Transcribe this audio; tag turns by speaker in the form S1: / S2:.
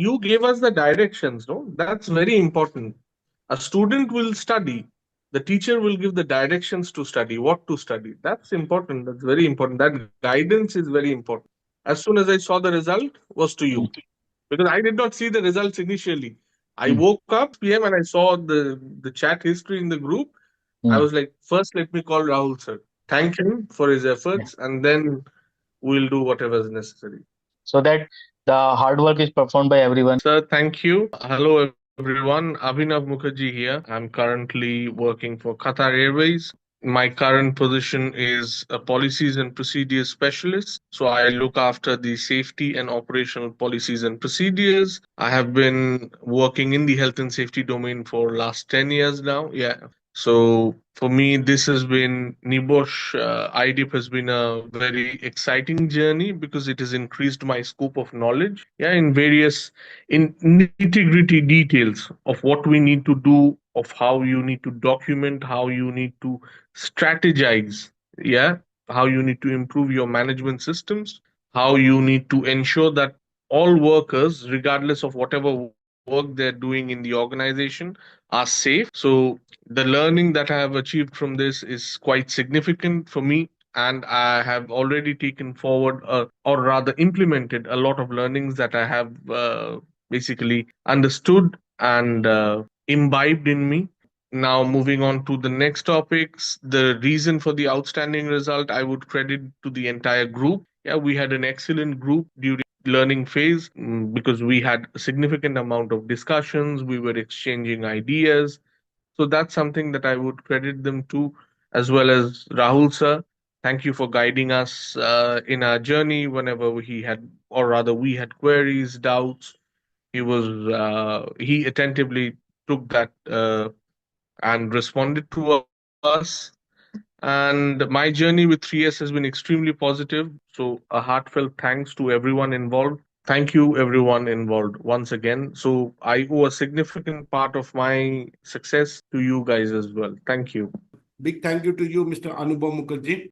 S1: You gave us the directions, no? That's very important. A student will study. The teacher will give the directions to study, what to study. That's important. That's very important. That guidance is very important. As soon as I saw the result, was to you.
S2: Mm,
S1: Because I did not see the results initially. I
S2: mm,
S1: woke up PM and I saw the chat history in the group. I
S2: mm.
S1: was like, first let me call Rahul sir. Thank him for his
S2: Yeah.
S1: efforts, and then we'll do whatever is necessary.
S2: So that the hard work is performed by everyone.
S1: Sir, thank you. Hello, everyone. Abhinav Mukherjee here. I'm currently working for Qatar Airways. My current position is a policies and procedures specialist. So I look after the safety and operational policies and procedures. I have been working in the health and safety domain for last 10 years now. Yeah. So for me, this has been NEBOSH IDip has been a very exciting journey because it has increased my scope of knowledge. Yeah, in various in nitty-gritty details of what we need to do, of how you need to document, how you need to strategize, yeah, how you need to improve your management systems, how you need to ensure that all workers, regardless of whatever work they're doing in the organization, are safe. So the learning that I have achieved from this is quite significant for me, and I have already taken forward, or rather implemented, a lot of learnings that I have basically understood and imbibed in me. Now, moving on to the next topics, the reason for the outstanding result, I would credit to the entire group. Yeah, we had an excellent group during learning phase, because we had a significant amount of discussions, we were exchanging ideas. So that's something that I would credit them to, as well as Rahul sir. Thank you for guiding us in our journey whenever he had, or rather, we had queries, doubts. He attentively took that and responded to us. And my journey with 3S has been extremely positive. So a heartfelt thanks to everyone involved. Thank you, everyone involved, once again. So I owe a significant part of my success to you guys as well. Thank you.
S3: Big thank you to you, Mr. Anubhav Mukherjee.